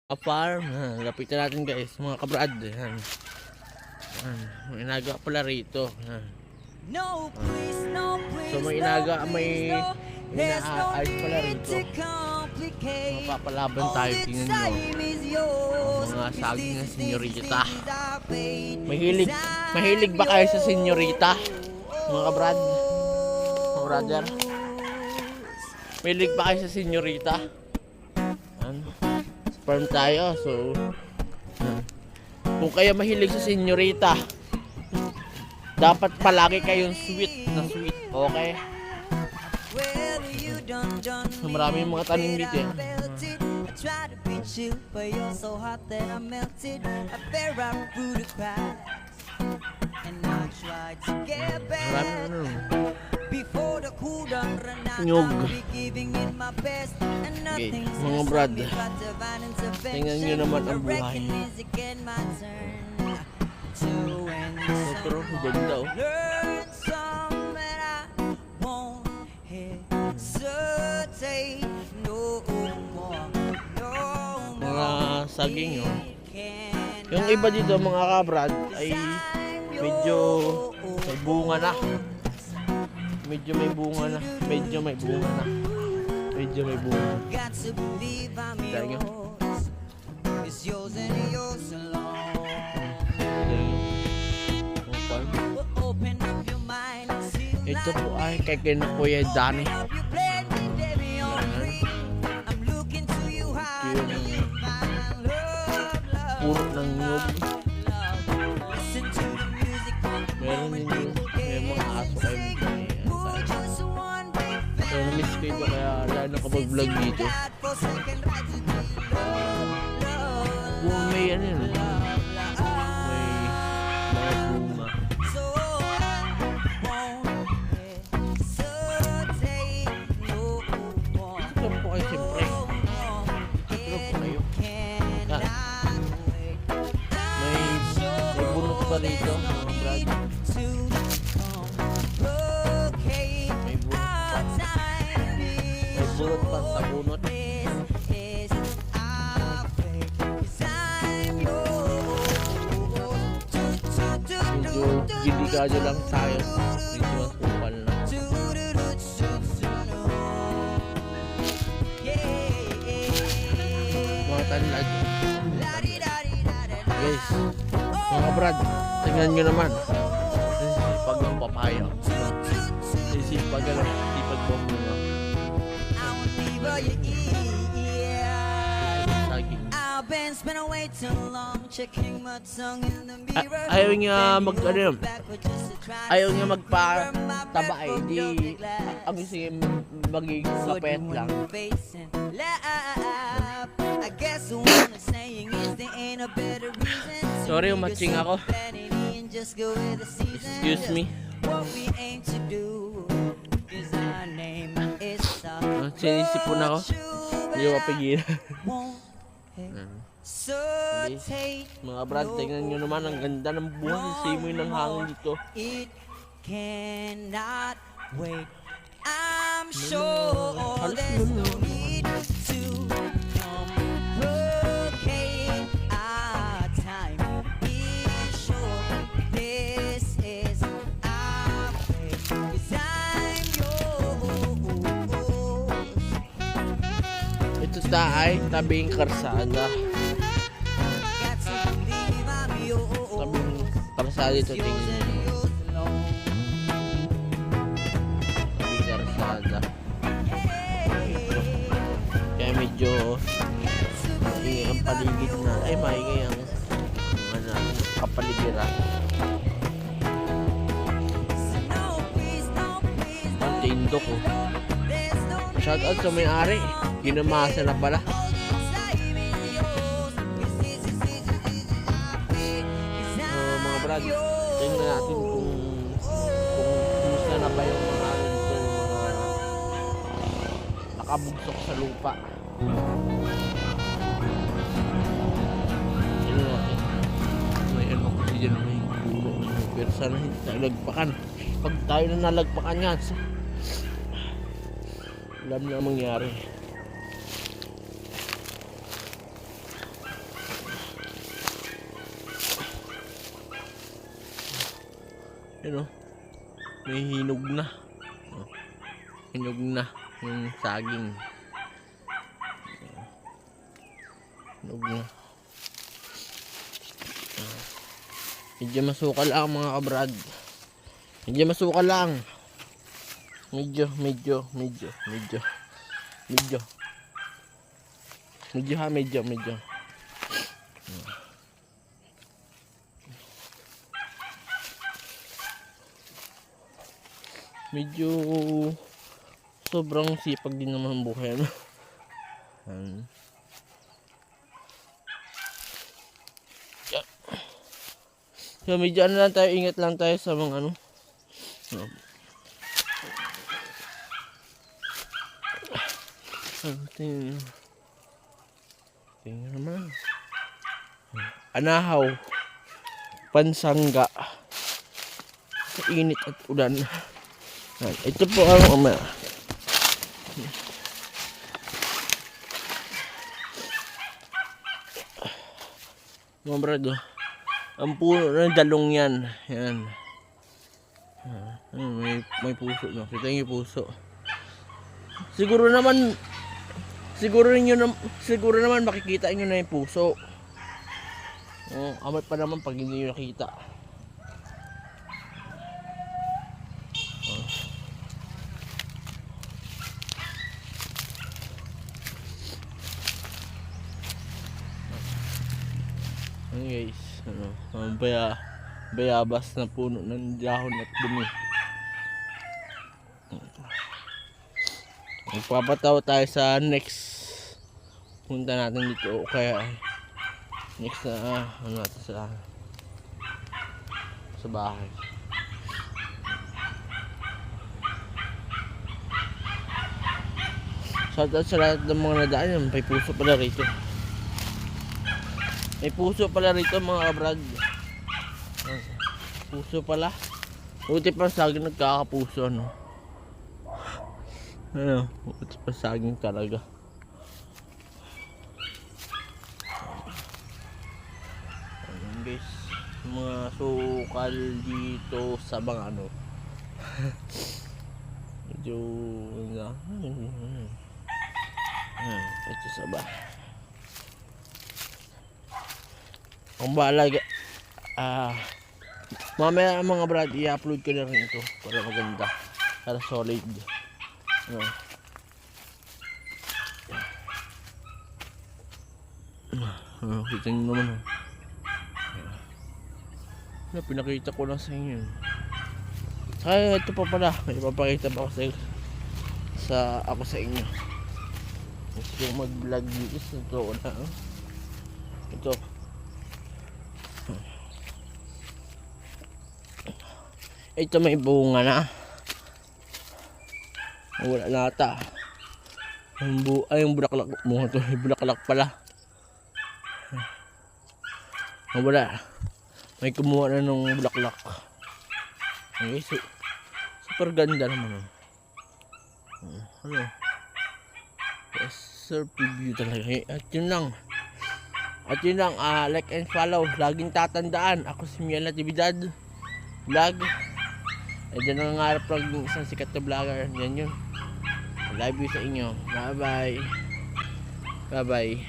Farm, lapitan natin guys, mga kabrad. Yan. May inaga pala rito. Yan. So may inaga, may inaayos pala rito. Mapapalaban tayo, tingnan nyo. Mga saging ng senyorita. Mahilig ba kayo sa senyorita? Mga kabrad? Mga brother? Mahilig ba kayo sa senyorita? Farm tayo, so kung kayo mahilig sa senyorita, dapat palagi kayong sweet na sweet, okay? So, marami mga tanim dito yan. Marami ano, nyug. Okay, mga brad, tingnan nyo naman ang buhay. Pero ganda oh. Mga saging oh. Yung iba dito mga kabrad ay medyo may bunga na. Medyo may bunga na. Medyo may bunga na. Medyo may bunga. Tara nyo. Ito po ay kay Kuya Danny. Puro ng nyug. Meron din yung may mga aso kayo. So na-miss ko ito kaya lalo nakapag-vlog dito. May ano yun. May mga bunga. Ito po kayo siyempre. Ito po kayo. May bunot pa rito mga brad. Burot pa sa bunot. Medyo delikado lang tayo. Medyo kupal na. Mga tanlag. Guys, mga brad, tingnan nyo naman. Sisipag ng papaya. Sisipag ng bunga. Ayaw niya mag ano, ayaw niya magpataba eh, di ang gusto niya magiging kapet lang. Sorry, umatching ako. Excuse me. Sinisipon ako. Hindi ko mapigilan. Mga brad, tingnan nyo naman ang ganda ng buhay. Simoy ng hangin dito. Halos ito ay tabing karsada. Tabing karsada ito, tingin nyo. Tabing karsada. Kaya medyo maingay ang paligid na. Ay, maingay ang kapaligiran. Ang tindok oh. Shoutout sa may-ari. Ginamasa na pala. Mga brad, tingnan natin kung kumusta na ba yung mga nakabugsok sa lupa. Tingnan natin. May ano kasi dyan may puno. Pero sana hindi tayo lagpakan. Pag tayo na nalagpakan yan, alam na mangyari. Yun oh. May hinog na. Oh. Hinog na yung saging. Hinog na. Medyo masukal lang mga kabrad. Medyo masukal lang. Medyo ha, medyo. Medyo sobrang sipag din naman buhay, ano? So medyo ano lang tayo, ingat lang tayo sa mga ano. Tingnan naman. Anahaw. Pansangga. Sa init at ulan. Ito po ang mga brado. Ang puno ng dalong yan. Yan. May puso, no? Kita yung puso. Siguro naman makikita niyo na yung puso. Oh, amat pa naman pag hindi niyo nakita. Guys, bayabas na puno ng dahon at dumi. Magpapataw tayo sa next punta natin dito, o kaya next na ano natin sa bahay. Shoutout sa lahat ng mga nadaan. May puso pala rito. May puso pala rito mga kabrad. Puso pala. Buti pa saging nagkakapuso, ano. Buti pa saging talaga. Ayan guys, mga sukal dito sa mga ano. Medyo ito sa ba. Ang balag, mamaya mga brad, i-upload ko na rin ito para maganda, para solid. Kita nyo naman. Pinakita ko lang sa inyo. Kaya ito pa pala, may papakita pa ako sa inyo. Gusto yung mag-vlog dito sa ito na. Ito. Ito may bunga na. Wala na ata. Yung bulaklak mo ito. Yung bulaklak pala. Wala. May kumuha na ng bulaklak. Okay, so, super ganda naman. Ano? Sir preview talaga. At yun lang. Like and follow. Laging tatandaan. Ako si Miel Natividad Vlog. Diyan nangangarap lang yung isang sikat na vlogger. Yan yun. I love you sa inyo. Bye bye.